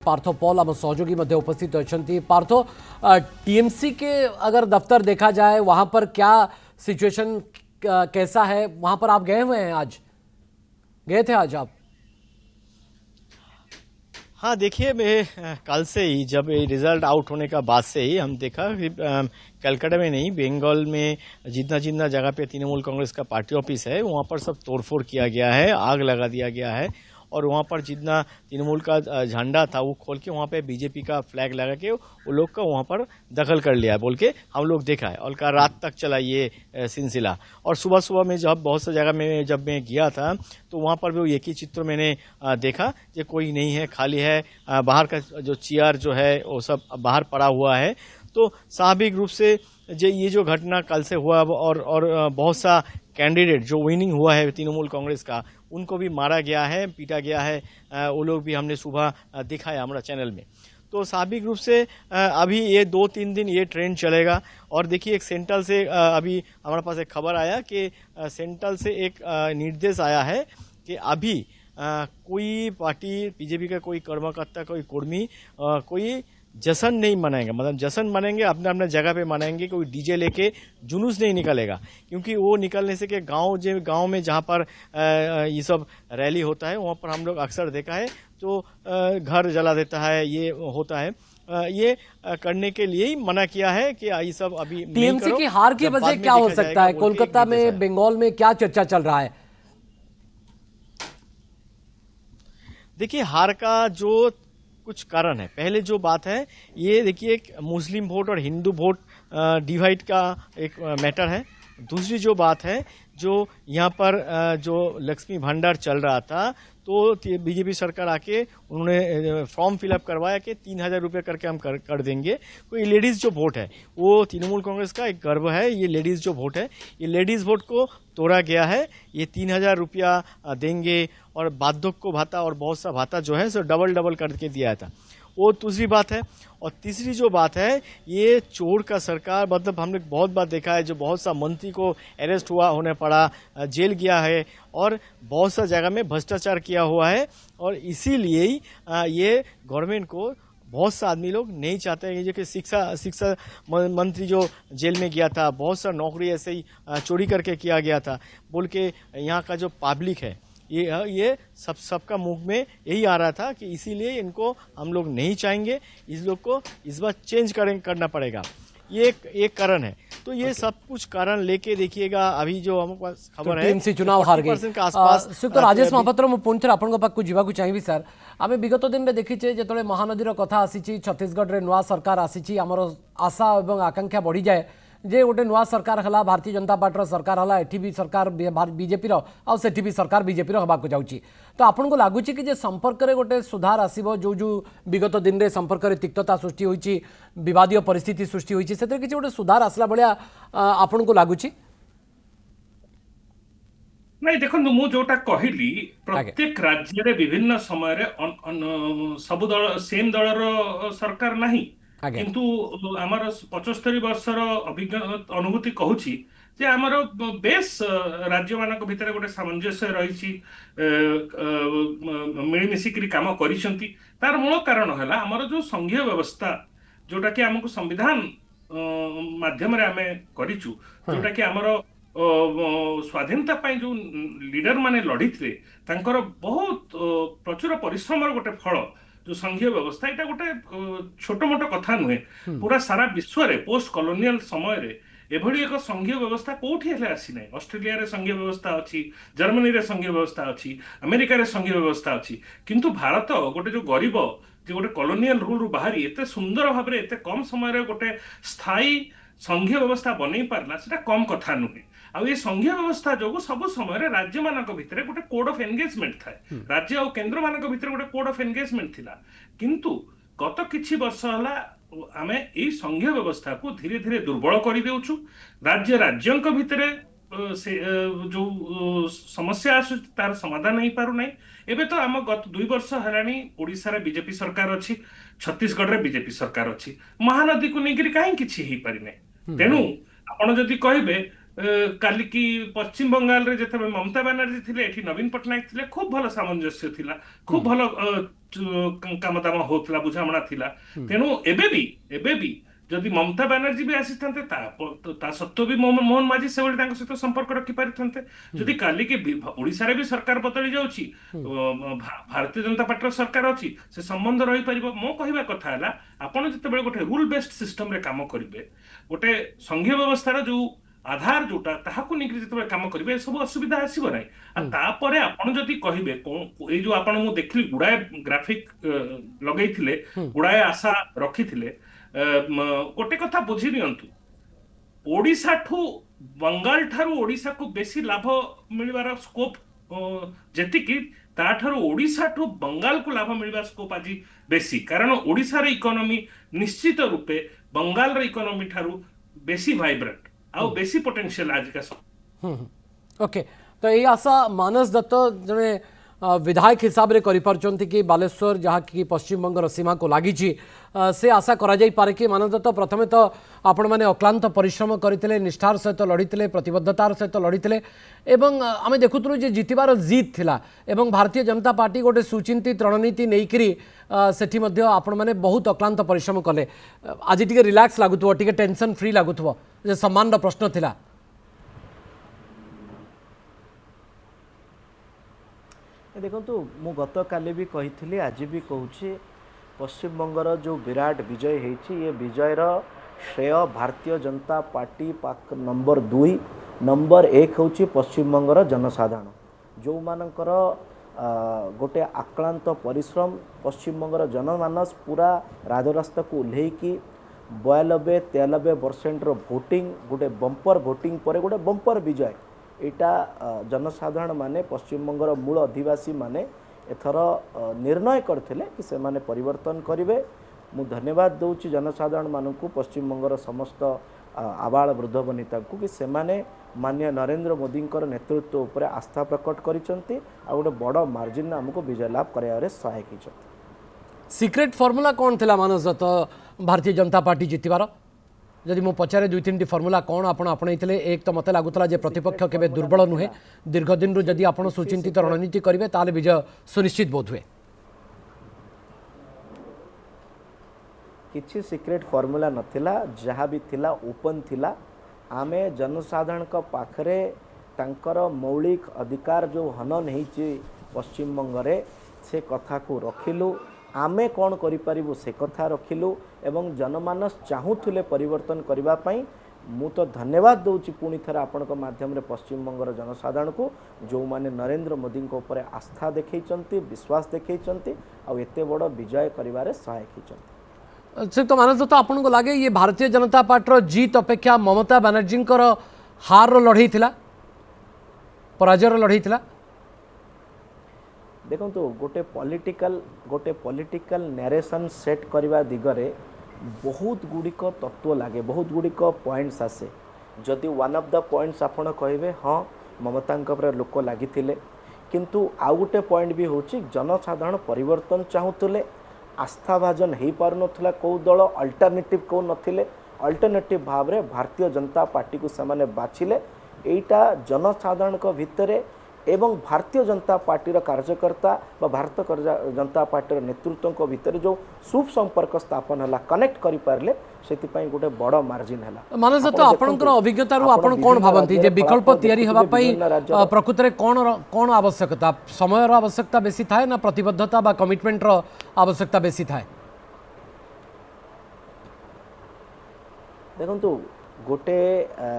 Partha Paul आम सहयोगी मध्य उपस्थित अच्छा। पार्थ, टीएमसी के अगर दफ्तर देखा जाए वहां पर क्या सिचुएशन कैसा है? वहां पर आप गए हुए हैं, आज गए थे आज आप? हाँ, देखिए मैं कल से ही जब ये रिजल्ट आउट होने का बाद से ही हम देखा कि कलकत्ता में नहीं, बंगाल में जितना जितना जगह पे तृणमूल कांग्रेस का पार्टी ऑफिस है वहाँ पर सब तोड़फोड़ किया गया है, आग लगा दिया गया है। और वहाँ पर जितना तृणमूल का झंडा था वो खोल के वहाँ पे बीजेपी का फ्लैग लगा के वो लोग का वहाँ पर दखल कर लिया है बोल के हम लोग देखा है। और का रात तक चला ये सिलसिला। और सुबह सुबह में जब बहुत सा जगह में जब मैं गया था तो वहाँ पर भी एक ही चित्र मैंने देखा कि कोई नहीं है, खाली है। बाहर का जो चेयर जो है वो सब बाहर पड़ा हुआ है। तो स्वाभाविक रूप से ये जो घटना कल से हुआ और बहुत सा कैंडिडेट जो विनिंग हुआ है तृणमूल कांग्रेस का उनको भी मारा गया है, पीटा गया है। वो लोग भी हमने सुबह देखा है हमारा चैनल में। तो स्वाभाविक रूप से अभी ये 2-3 दिन ये ट्रेंड चलेगा। और देखिए एक सेंट्रल से अभी हमारे पास एक खबर आया कि सेंट्रल से एक निर्देश आया है कि अभी कोई पार्टी बीजेपी का कोई कर्मकर्ता कोई कर्मी कोई जश्न नहीं मनाएंगे, मतलब जश्न मनाएंगे अपने अपने जगह पे मनाएंगे, कोई डीजे लेके जुलूस नहीं निकलेगा। क्योंकि वो निकलने से कि गांव में जहाँ पर ये सब रैली होता है वहाँ पर हम लोग अक्सर देखा है तो घर जला देता है, ये होता है। ये करने के लिए ही मना किया है कि ये सब अभी टीएमसी की हार की वजह क्या हो सकता है? कोलकाता में, बंगाल में क्या चर्चा चल रहा है? देखिए हार का जो कुछ कारण है। पहले जो बात है ये देखिए एक मुस्लिम वोट और हिंदू वोट डिवाइड का एक मैटर है। दूसरी जो बात है जो यहाँ पर जो लक्ष्मी भंडार चल रहा था तो बीजेपी सरकार आके उन्होंने फॉर्म फिलअप करवाया कि 3,000 रुपये करके हम कर देंगे। कोई लेडीज़ जो वोट है वो तृणमूल कांग्रेस का एक गर्व है। ये लेडीज़ जो वोट है ये लेडीज़ वोट को तोड़ा गया है। ये 3,000 रुपया देंगे और वार्धक्य भाता और बहुत सा भाता जो है सो डबल करके दिया था। वो दूसरी बात है। और तीसरी जो बात है ये चोर का सरकार, मतलब हमने बहुत बार देखा है जो बहुत सा मंत्री को अरेस्ट होने पड़ा, जेल गया है और बहुत सा जगह में भ्रष्टाचार किया हुआ है। और इसीलिए ही ये गवर्नमेंट को बहुत सा आदमी लोग नहीं चाहते हैं। जो कि शिक्षा मंत्री जो जेल में गया था, बहुत सा नौकरी ऐसे ही चोरी करके किया गया था बोल के यहाँ का जो पब्लिक है ये सबका मुंह में यही आ रहा था कि इसीलिए इनको हम लोग नहीं चाहेंगे, इस लोग को इस बार चेंज करना पड़ेगा। ये एक कारण है। तो ये सब कुछ कारण लेके देखिएगा अभी जो हमको पास खबर है टीएमसी चुनाव हार गई श्रीयुक्त राजेश महापात्र मु पुणी थोड़े आपन पाखु जीवाकु चाहिबी सर। आमे विगत दिन में देखिचे जेतले महानदीर कथा आसीची, छत्तीसगढ़ रे नुआ सरकार आसीची, हमर आशा एवं आकांक्षा बढ़ी जाए जे गोटे नुआ सरकार हला, भारतीय जनता पार्टी सरकार हला, एठी भी सरकार बीजेपी आ सेठी भी सरकार बीजेपी हबाकु जाउची। तो आपन को लागुची कि जे संपर्क रे गोटे सुधार आसीबो? जो विगत दिन रे संपर्क रे तिक्तता सृष्टि होईची, विवादीय परिस्थिति सृष्टि होईची, सेते किछि गोटे सुधार आसला बळिया आपन को लागुची? नहीं देखो मु जोटा कहली प्रत्येक राज्य रे विभिन्न समय रे सब दल सेम दलर सरकार नहीं, किंतु आमर 75 वर्षर अभिज्ञता अनुभूति कहूची जे आमर बेस राज्य मानक भितर गोटे सामंजस्य रही मिलमिशिक काम करिसंती। तार मूल कारण है आमर जो संघीय व्यवस्था जोटा कि आमको संविधान माध्यम रे आमे करिचु, जोटा कि आमर स्वाधीनता पाई जो लीडर माने लड़ी थे तांकर बहुत प्रचुर परिश्रम गोटे फल जो संघीय व्यवस्था एटा गोटे छोट मोट कथा नुहे। पूरा सारा विश्व रे पोस्ट कॉलोनियल समय रे एभली एक संघीय व्यवस्था कोठी हेले आसी नै। ऑस्ट्रेलिया रे संघीय व्यवस्था अछि, जर्मनी रे संघीय व्यवस्था अछि, अमेरिका रे संघीय व्यवस्था अछि, किंतु भारत गोटे जो गरीब जे गोटे कॉलोनियल रूल रु बाहरी एते सुंदर भाबरे एते कम समय रे गोटे स्थायी संघीय व्यवस्था बनै पारला सेटा कम कथा नुहे। आ ये संघीय व्यवस्था जो सब समय राज्य मानक भितर गोटे कोड ऑफ एंगेजमेंट थाए, राज्य और केंद्र मानक भितर गोटे कोड ऑफ एंगेजमेंट थिला। किंतु गत किछि वर्ष हला आमे एई संघीय व्यवस्था को धीरे धीरे दुर्बल करि देउछु। राज्यक भितर से जो समस्या आसु तार समाधान नहीं पारु नहीं। एबे तो आम गत 2 वर्ष हेलानी ओडिसा रे बीजेपी सरकार अछि, छत्तीसगढ़ रे बीजेपी सरकार अछि, महानदी को नेगिरी काहे किछि ही पारि नै। तेनु आपण जदि कहबे काली की पश्चिम बंगाल रे जते ममता बनर्जी थिले एठी नवीन पटनायक थिले खूब भल सामंजस्य थिला खूब भल काम दाम होतला बुझामणा थिला तेणु एबे भी जदि ममता बनर्जी भी आसी थांते ता सत्त्वे भी मोहन माझी से सहित संपर्क रखि पारि थांते जदि काली के ओडिसा रे भी सरकार बदली जाउची भारतीय जनता पार्टी सरकार अछि से संबंध रही परिबो मो कहिबा कथा हला आपण जते बेले गोटे रूल बेस्ड सिस्टम रे काम करिवे गोटे संघीय व्यवस्थार जो आधार जोटा ताहाकु निकरी जते काम करिवे सब असुविधा आसीबो नै आ तापरे आपण जदि कहिबे ए जो आपण मु देखली गुडाए ग्राफिक लगैथिले गुडाए आशा रखिथिले गोटे कथा बुझी नियंतु ओडिसा ठू बंगाल ठारू ओडिसा को बेसी लाभ मिलवार स्कोप जेतिकी ताठारू ओडिसा ठू बंगाल को लाभ मिलवा स्कोप आज बेसी कारण ओडिसा रे इकोनॉमी निश्चित रूपे बंगाल रे इकोनॉमी ठारू बेसी वाइब्रेंट आउ बेसी पोटेंशियल आज का ओके तो यही आशा मानस दत्त जड़े विधायक हिसाब से करिपारचंती कि बालेश्वर जहाँ कि पश्चिम बंगर सीमा को लगी से आशा करा जाई पारे कि मानस दत्त प्रथमे तो आपण मैंने अक्लांत परिश्रम करते निष्ठार सहित लड़ीते प्रतिबद्धतार सहित लड़ीते एवं आम देखुलु जे जितबार जीत थिला एवं भारतीय जनता पार्टी गोटे सुचिंतित रणनीति नहींकरी सेठी मध्य आपण मैंने बहुत अक्लांत परिश्रम कले आज टी रिलैक्स लगुव टी टेंशन फ्री लगुव जे सम्मान प्रश्न थिला देखु मु गत काली भी कही आज भी कहूँ पश्चिम बंगर जो विराट विजय होती ये विजयर श्रेय भारतीय जनता पार्टी पाक नंबर 2 नंबर 1 हूँ पश्चिम बंगर जनसाधारण जो मानकर गोटे आक्रांत परिश्रम पश्चिम बंगर जनमानस पूरा राजरास्ता को ओह्लैकी 92-93% भोटिंग गोटे बंपर भोटिंग पर गोटे बंपर विजय यहाँ जनसाधारण माने पश्चिम बंगर मूल अधिवासी माने एथर निर्णय करते कि से माने परिवर्तन करेंगे मु धन्यवाद दूची जनसाधारण मानू पश्चिम बंगर समस्त आबाल वृद्ध वनिता को कि से माने माननीय नरेंद्र मोदी नेतृत्व उपर आस्था प्रकट करिसेंती आ गोटे बड़ मार्जिन आमको विजय लाभ करारे सहायक होती सिक्रेट फॉर्मूला कौन थिला मानस दत्त भारतीय जनता पार्टी जितबार जदि मु पचारे 2-3 फॉर्मूला कौन आपण आपणईले एक तो मत लगुला जे प्रतिपक्ष केबे दुर्बल नुहे दीर्घ दिन रु जदि आपण सुचिंतित रणनीति करेंगे ताले विजय सुनिश्चित बोध हुए किछि सिक्रेट फॉर्मूला नथिला जहाँ भी थिला ओपन थिला आमे जनसाधारण का पाखरे तांकर मौलिक अधिकार जो हनन होइछि पश्चिम बंगरे से कथा को रखिलु आमे कौन करिपारिबु से कथा रखिलु एवं जनमानस चाहूले परिवर्तन करने मु तो धन्यवाद दूची पुणी थर आपण माध्यम रे पश्चिम बंगर जनसाधारण को जो माने नरेंद्र मोदी ऊपर आस्था देखैचंती विश्वास देखैचंती आ एते बड़ विजय करिवारे सहायक होइचंती से तो मानस दत्त आपन को लगे ये भारतीय जनता पार्टी जीत अपेक्षा ममता बनर्जी हार लड़ई थिला पराजयर लड़ई थिला देखो गोटे पॉलिटिकल नैरेशन सेट करने दिगरे बहुत गुड़िक तत्व लगे बहुत गुड़िक पॉइंट्स आसे जदि वन ऑफ द पॉइंट्स आपड़ कहे हाँ ममता लोक लगी किंतु आउ गोटे पॉइंट भी हूँ जनसाधारण परिवर्तन चाहूले आस्थाभाजन हो पार ना कौ दल अल्टरनेटिव कौ नथिले अल्टरनेटिव भाव में भारतीय जनता पार्टी को सेमाने बाछिले एटा जनसाधारण भितर एवं भारतीय जनता पार्टी कार्यकर्ता व भारत जनता पार्टी नेतृत्व भितर जो शुभ संपर्क स्थापन है कनेक्ट करि पारले सेति गोटे बड़ मार्जिन है मानस दत्त आपनकर अभिज्ञता आपण कोन भाबंती जे विकल्प तयारी हवा पई प्रकृत रे कोन आवश्यकता समय रो आवश्यकता बेसी थाए ना प्रतिबद्धता बा कमिटमेंट रो आवश्यकता बेसी थाए देखंतु गोटे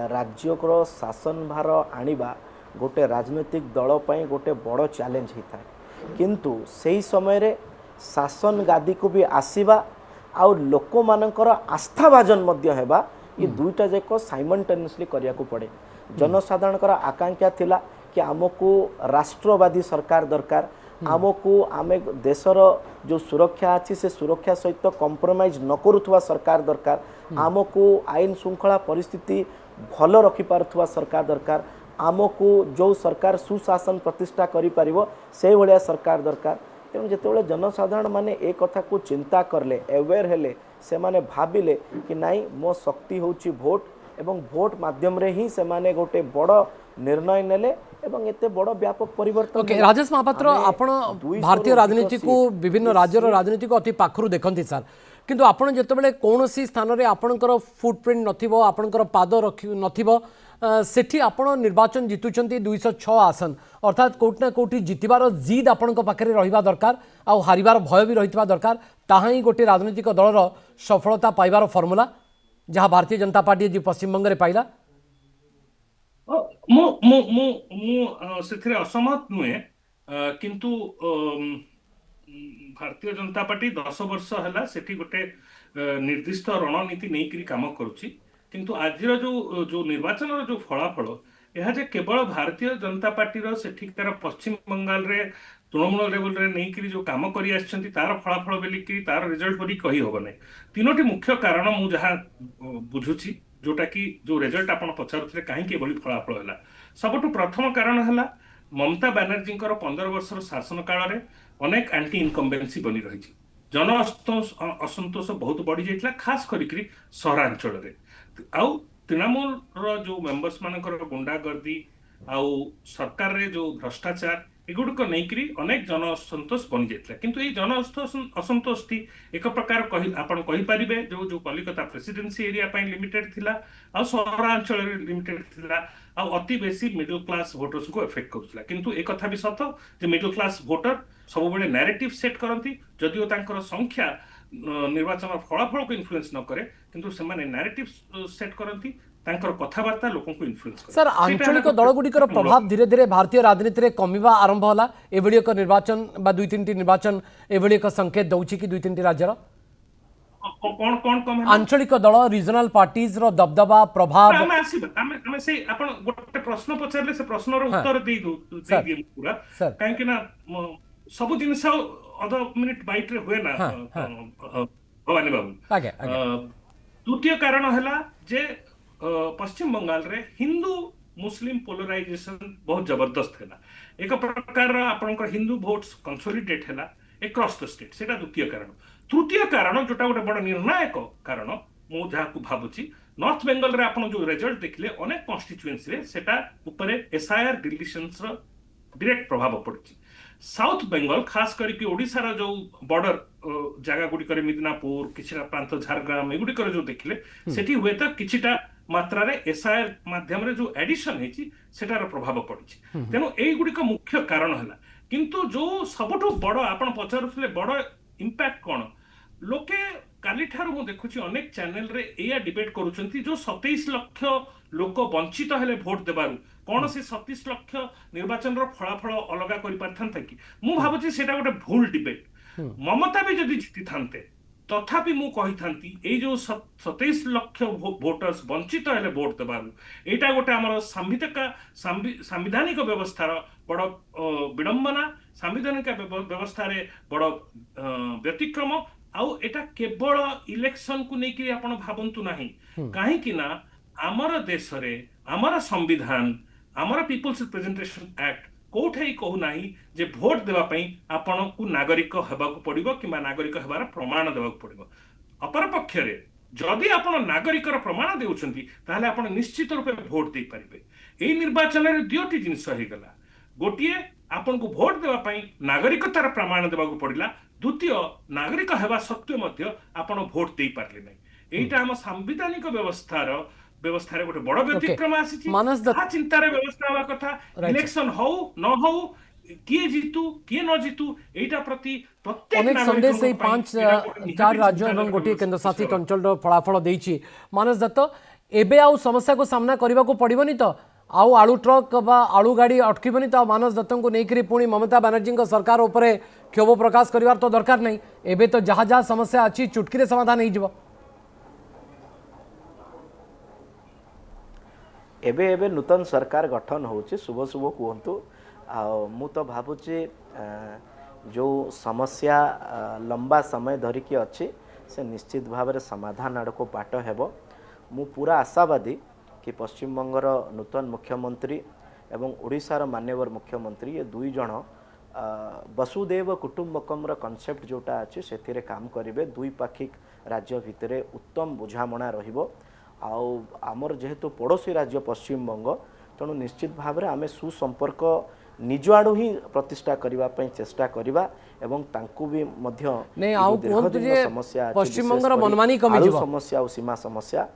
राज्य को शासन भार आनिबा गोटे राजनीतिक दल पर गोटे बड़ चैलेंज होता है किंतु सही समय रे शासन गादी को भी आसीबा आउ लोक मानकर आस्थाभाजन मध्य हेबा ये दुईटा जाक साइमल्टेनियसली करिया को पड़े जनसाधारण आकांक्षा थिला कि आमको राष्ट्रवादी सरकार दरकार आमको आमे देशर जो सुरक्षा अच्छी से सुरक्षा सहित कंप्रोमाइज न करुवा सरकार दरकार आमको आईन श्रृंखला परिस्थिति भल रखिपारुवा सरकार दरकार आमको जो सरकार सुशासन प्रतिष्ठा करि परिबो से भलिया सरकार दरकार तेणु जिते जनसाधारण माने एक कथा को चिंता करले अवेयर हेले से माने भाबिले कि नाई मो शक्ति होची भोट एवं भोट माध्यम रे ही से माने गोटे बड़ निर्णय नेले एवं एते बड़ व्यापक परिवर्तन ओके होला। राजेश महापात्र आमे आपण 200 भारतीय ରୁ राजनीति ଅଧିକ को सीट, विभिन्न ये राज्यर सीट राजनीति को अति पाखरु देखंती सर किंतु आपण जेतेबेले कोनोसी स्थान रे आपणकर फुटप्रिंट नथिबो आपणकर पाद नथिबो सेठी आपण निर्वाचन जितुचंती 206 आसन अर्थात कोट ना कोठी जितिबार जिद आपण पाखरे रहिबा दरकार आ हारिबार भय भी रहितबा दरकार ताहा ही गोटे राजनीतिक दलर सफलता पाइबार फॉर्मूला जहां भारतीय जनता पार्टी जी पश्चिम बंग रे पाइला। ମୁଁ ମୁଁ ମୁଁ ମୁଁ ସେଥିରେ ଅସହମତ ନୁହେଁ କିନ୍ତୁ ଭାରତୀୟ ଜନତା ପାର୍ଟି 10 ବର୍ଷ ହେଲା ସେଠି ଗୋଟେ ନିର୍ଦ୍ଦିଷ୍ଟ ରଣନୀତି ନେଇକରି କାମ କରୁଛି କିନ୍ତୁ ଆଜିର ଯୋଉ ଯୋଉ ନିର୍ବାଚନର ଯୋଉ ଫଳାଫଳ ଏହା ଯେ କେବଳ ଭାରତୀୟ ଜନତା ପାର୍ଟିର ସେଠିକାର ପଶ୍ଚିମ ବଙ୍ଗାଲରେ ତୃଣମୂଳ ଲେଭେଲରେ ନେଇକରି ଯୋଉ କାମ କରି ଆସିଛନ୍ତି ତାର ଫଳାଫଳ ବୋଲିକି ତାର ରେଜଲ୍ଟ ବୋଲି କହି ହବ ନାହିଁ। ତିନୋଟି ମୁଖ୍ୟ କାରଣ ମୁଁ ଯାହା ବୁଝୁଛି जोटा कि जो रिजल्ट आपण पचारुଥିଲେ କାହିଁକି ଏଭଳି ଫଳାଫଳ ହେଲା ସବୁଠୁ ପ୍ରଥମ କାରଣ ହେଲା ମମତା ବାନାର୍ଜୀଙ୍କର 15 ବର୍ଷର ଶାସନ କାଳରେ ଅନେକ ଆଣ୍ଟି ଇନକମ୍ବେନ୍ସି ବନି ରହିଛି ଜନ ଅସନ୍ତୋଷ ବହୁତ ବଢି ଯାଇଥିଲା ଖାସ କରିକି ସହରାଞ୍ଚଳରେ ଆଉ ତୃଣମୂଳର ଯୋଉ ମେମ୍ବର୍ସ ମାନଙ୍କର ଗୁଣ୍ଡାଗର୍ଦି ଆଉ ସରକାରରେ ଯୋଉ ଭ୍ରଷ୍ଟାଚାର एगुड़िक नहीं अनेक जन असंतोष बनी जाता किंतु ये जन असंतोष टी एक प्रकार आपण कहींपारे जो जो कलिकता प्रेसिडेंसी एरिया लिमिटेड थिला आ सहरांचल लिमिटेड थिला आ अति बेसी मिडिल क्लास भोटर्स को एफेक्ट करूला किंतु एक कथा भी सत जे मिडिल क्लास भोटर सब बेले नैरेटिव सेट करती जदिओ तांकर संख्या निर्वाचन फलाफल को इन्फ्लुएंस न करे किंतु से माने नैरेटिव सेट करती तांकर कथाबार्ता लोकों को इन्फ्लुएंस करे। सर आंचलिक दलगुड़िकर प्रभाव धीरे धीरे भारतीय राजनीति में कमिबा आरंभ होला एभली एक निर्वाचन बा दुई तीन निर्वाचन एभली एक संकेत दउछि कि दुई तीन राज्यर कौन कौन कम आंचलिक दल रीजनल पार्टीज रो दबदबा प्रभाव आमे आसीबा आमे से आपण गोटे प्रश्न पचारले से प्रश्नर उत्तर दे दिए पूरा काहे कि ना सब जिनस अध मिनिट बाइट रे हुए ना भवानी बाबू द्वितीय कारण हला जे पश्चिम बंगाल रे हिंदू मुस्लिम पोलराइजेशन बहुत जबरदस्त है एक प्रकार आपनकर हिंदू वोट्स कंसोलिडेट है अक्रॉस द स्टेट सेटा द्वितीय कारण। तृतीय कारण जोटा गोटे बड़ निर्णायक कारण मु जहाँ को भावुची नॉर्थ बेंगल रे आपन जो रिजल्ट देखले अनेक कॉन्स्टिट्यूएंसी रे सेटा ऊपर एसआईआर डिलीशंस रो डायरेक्ट प्रभाव पड़ची। साउथ बेंगल खास करके ओडिशा रो जो बॉर्डर जगह गुडी करे मिदनापुर किछिटा प्रांत झारग्राम एगुडी करे जो देखले सेठी हुए तो किछिटा मात्रा रे एसआईआर माध्यम रे जो एडिशन हेची सेटार प्रभाव पड़ची तेनु एई गुडी का मुख्य कारण हला किंतु जो सबठो बड़ आपण पचारुथले बड़ इंपैक्ट कोन लोके काली ठारू मु देखुची अनेक चैनल रे एया डिबेट करूचंती जो 27 लाख लोक वंचित हेले वोट देबारु कोन से 27 लाख निर्वाचन रो फलाफल अलगा करि परथांता कि मु भाबुची सेटा गोटे भूल डिबेट ममता भी जदि जिति थांते तथापि मु कहि थांती ए जो 27 लाख वोटर्स वंचित हेले वोट देबारु एटा गोटे हमर संवैधानिक व्यवस्थार बड़ विडंबना संवैधानिक व्यवस्था रे बड़ व्यतिक्रम आउ एटा केवल इलेक्शन को लेकिन आपण भाबंतु नाही काहे कि ना हमर देश रे हमर संविधान हमर पीपल्स रिप्रेजेंटेशन एक्ट कोठे कहू नाही जे भोट देबा पई आपण को नागरिक हेबाकू पड़िबो किबा नागरिक हेबार प्रमाण देबाकू पड़िबो अपर पक्ष रे जदि आपण नागरिकर प्रमाण देउछंती ताहले आपण निश्चित रूपे भोट दे परिबे। एई निर्वाचन रे दुईटी जिंस हे गला गोटिए आपण को भोट देबा पई नागरिकतार प्रमाण देबाकू पड़िला द्वितीय नागरिक हेबा सत्वे मध्य आपण भोट दे पारले नै एटा हम संवैधानिक व्यवस्था रे गोटे बड़ व्यतिक्रम आसीची आ चिंतार व्यवस्था हवा कथा इलेक्शन हो न हो किए जीतू किए न जीतू एटा प्रति प्रत्येक अनेक संदेश से 5-4 राज्य एवं गोटे केंद्र शासित अंचल फलाफल देइछि मानस दत्त एबे आउ समस्या को सामना करबा को पड़िबनी तो आउ आलू ट्रक बा आलू गाड़ी अटकीबनी तो मानस दत्त को नहीं पुणी ममता बानर्जी सरकार उपरे क्षोभ प्रकाश करिवार तो दरकार नहीं एबे तो जहाँ जहाँ समस्या अच्छी चुटकी समाधान हो एबे एबे नूतन सरकार गठन होची शुभ शुभ कहतु मु तो भावुची जो समस्या लंबा समय धरिकी अच्छी से निश्चित भाव में समाधान आड़ को बाट हेबो मु पूरा आशावादी कि पश्चिम बंगर नूतन मुख्यमंत्री एवं ओडिशार मान्यवर मुख्यमंत्री ये दुई जन वसुदेव कुटुंबकम कॉन्सेप्ट जोटा अच्छी से काम करेंगे दुई पाखिक राज्य भितर उत्तम बुझामणा रहिबो आमर जेहेतु पड़ोसी राज्य पश्चिमबंग तेणु निश्चित भाव में आम सुसंपर्क निज आड़ू ही प्रतिष्ठा करने चेष्टा करवा एवं तांकु भी मध्य नहीं, जो आउ दीर्घदिन कहतु जे समस्या अछि, पश्चिमबंगर विशेष करी मनमानी कमी आलू जीव। समस्या और सीमा समस्या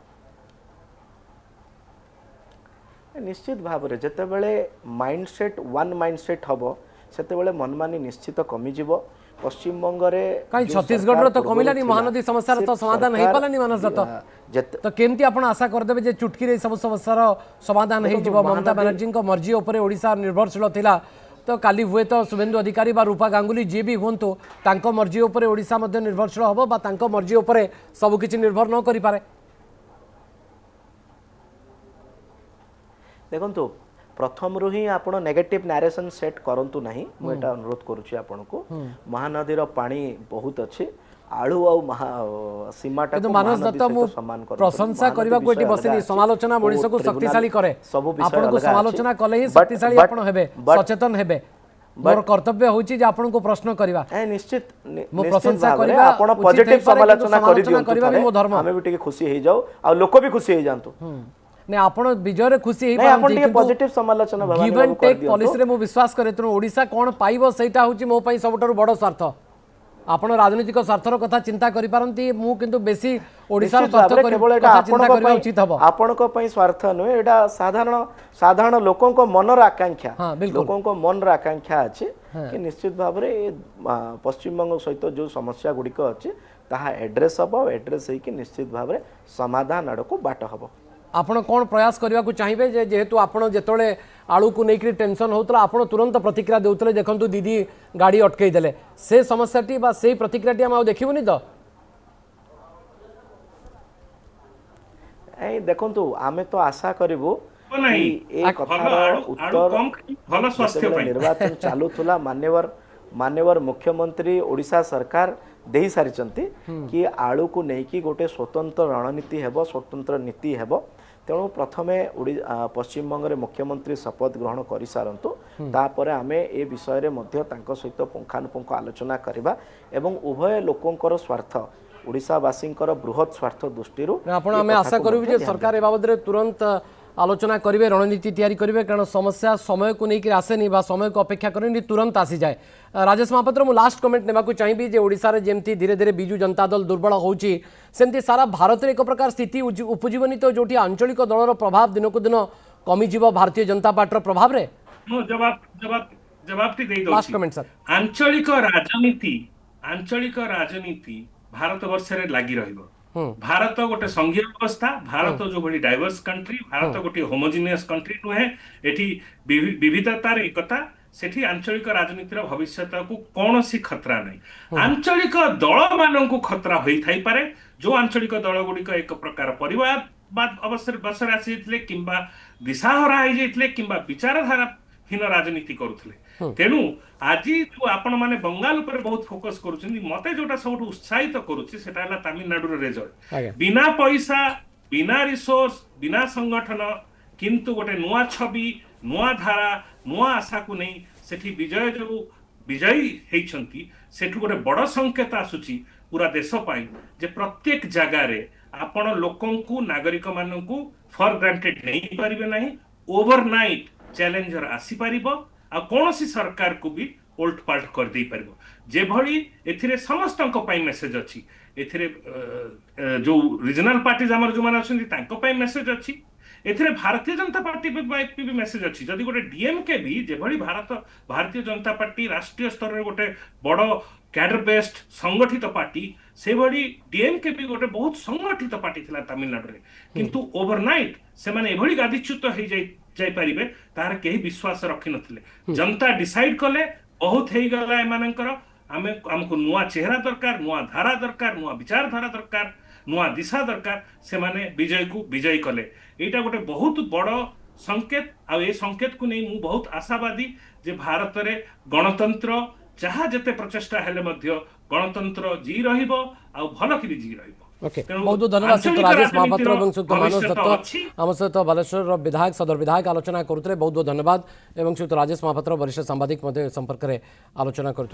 निश्चित भाव में जितेबले माइंडसेट वन माइंडसेट हम से मनमानी निश्चित कमिजिव पश्चिमबंग कहीं छत्तीसगढ़ तो कमिलानी महानदी समस्या तो समाधान हो पालानी मानस तो केमती आपण आशा करदेबे जे चुटकी रे सब समस्यार समाधान हो जिवो। ममता बनर्जी को मर्जी उपरे ओडिशा निर्भरशील थिला तो काली हुए तो शुभेंदु अधिकारी बा रूपा गांगुली जे भी हुंतु तांको मर्जी उपरे ओडिशा मध्य निर्भरशील हबो बा तांको मर्जी उपरे सब किछि निर्भर न करि पारे। देखंतु प्रथम रू ही आपण नेगेटिव नैरेशन सेट करंतु नहीं मु एटा अनुरोध करूची आपण को महानदीर पानी बहुत अछि आळू आ सीमाटा किंतु मानस दत्त मु प्रशंसा करबा को एटी बसेनी समालोचना मनिष को शक्तिशाली करे आपण को समालोचना कले ही शक्तिशाली आपण हेबे सचेतन हेबे। मोर कर्तव्य होची जे आपण को प्रश्न करबा निश्चित मो प्रशंसा करबा आपण पॉजिटिव समालोचना करि दियौ करबा भी मो धर्म हमें भी टिके खुशी हे जाऊ आ लोक भी खुशी हे जानतु ने आपण विजय रे खुशी हे नहीं आपण टिके पॉजिटिव समालोचना भवानी गिवन टेक पॉलिसी रे मो विश्वास करे त ओडिसा कोन पाइबो सेटा होची मो पई सबटरु बडो स्वार्थ। आपण राजनीतिक स्वार्थर कथा चिंता करि पारंती मु किंतु बेसी ओडिसा रो स्वार्थ कथा चिंता करबा उचित हबो। आपण को पई स्वार्थ नुए एडा साधारण लोकों को मनर आकांक्षा लोकों को मनर आकांक्षा अछि कि निश्चित भाव रे पश्चिम बंग सहित जो समस्या गुडिक अछि ताहा एड्रेस हबो एड्रेस हे कि निश्चित भाव रे समाधान आडको बाट हबो। आपण कौन प्रयास करने को चाहिए जे जेहेतु आपण जेतोले आलू को लेकर टेंशन होता आपण तुरंत प्रतिक्रिया देउतले देखंतु दीदी गाड़ी अटकई देले से समस्याटी बा से प्रतिक्रियाटी हम देखिबुनी तो ए देखंतु आमे तो आशा करिवु नहीं ए कथार उत्तर भल स्वास्थ्य पई निर्वाचन चालू थुला मान्यवर मुख्यमंत्री ओडिशा सरकार देही सारिचंती कि आलू को नेकी गोटे स्वतंत्र रणनीति हेबो स्वतंत्र नीति हेबो तेणु प्रथमे पश्चिम बंग मुख्यमंत्री शपथ ग्रहण कर सारंतु तापर आमे ए विषय रे मध्य तांको सहित पुंखानुपुंख आलोचना करबा एवं उभय लोकंकर स्वार्थ ओडिशावासींकर बृहत स्वार्थ दृष्टि आपण आमे आशा करू जे सरकार ए बाबद रे तुरंत आलोचना करेंगे रणनीति तैयारी करेंगे कारण समस्या समय को लेकर आसेनी बा समय को अपेक्षा करें तुरंत आसी जाए। राजेश महापात्र मु लास्ट कमेंट नेबा को चाहिए जे ओडिशा रे जेमती धीरे धीरे बिजु जनता दल दुर्बल होची सेमती सारा भारत रे एक प्रकार स्थिति उपजीवनी तो जोटी आंचलिक दलर प्रभाव दिन को दिन कमी जीव भारतीय जनता पार्टी प्रभाव रे जवाब टी दे दो लास्ट कमेंट सर। आंचलिक राजनीति भारत वर्ष रे लागि रहइबो। भारत गोटे संघीय व्यवस्था भारत जो बड़ी डाइवर्स कंट्री भारत गोटे होमोजिनियस कंट्री नुहे एठी विविधतार एकता सेठी आंचलिक राजनीतिर भविष्य को कौन सी खतरा नहीं। आंचलिक दल मानू खतरा होई थाई पारे जो आंचलिक दल गुड़िक एक प्रकार परिवार अवसर बसर आसी किंबा दिशाहरा हो जाइए किंबा विचारधारा हीन राजनीति करुले तेणु आज जो आपण माने बंगाल पर बहुत फोकस करुछन मते जोटा सब उत्साहित करुछि सेटा हला तमिलनाडु रे रिजल्ट बिना पैसा बिना रिसोर्स बिना संगठन किंतु गोटे नुआ छवि नुआ धारा नुआ आशा को नहीं सेठी विजय जो विजयी हेइछंती सेठु गोटे बड़ संकेत आसुछि पूरा देश पाई जे प्रत्येक जगह रे आपण लोकन को नागरिक मानन को फॉर ग्रांटेड नहीं पारिबे नहीं ओवरनाइट चैलेंजर आसी पारिबो आ कोनोसी सरकार को भी ओल्ट पाल्ट कर दे पारिबो जे भली एथिरे समस्तक पई मेसेज अछि एथिरे जो रीजनल पार्टीज हमर जो माने अछंती तांको पई मेसेज अछि एथिरे भारतीय जनता पार्टी पे भी मेसेज अछि जदि गोटे डीएमके भी जे भली भारतीय जनता पार्टी राष्ट्रीय स्तर रे गोटे बड़ कैडर बेस्ड संगठित पार्टी से भली डीएमके भी गोटे बहुत संगठित पार्टी थिला तमिलनाडु रे किंतु ओवरनाइट से माने एभली गादिच्युत हो जाई पारिबे तार केही विश्वास रखि नथिले जनता डिसाइड कले बहुत हेई गला एमानकर हमको नुआ चेहरा दरकार नुआ धारा दरकार नुआ विचारधारा दरकार नुआ दिशा दरकार से माने विजय को विजयी कले एटा गोटे बहुत बड़ संकेत आ ए संकेत को नहीं मु बहुत आशावादी जे भारत रे गणतंत्र जहाँ जेते प्रचेष्टा हेले मध्य गणतंत्र जी रहिबो आ भल कि जी रहिबो। ओके बहुत बहुत धन्यवाद श्री राजेश महापात्र और श्री मनोज दत्त आम सहित बालेश्वर विधायक सदर विधायक आलोचना करुते बहुत बहुत धन्यवाद एवं श्री राजेश महापात्र वरिष्ठ सांबादिक संपर्क में आलोचना कर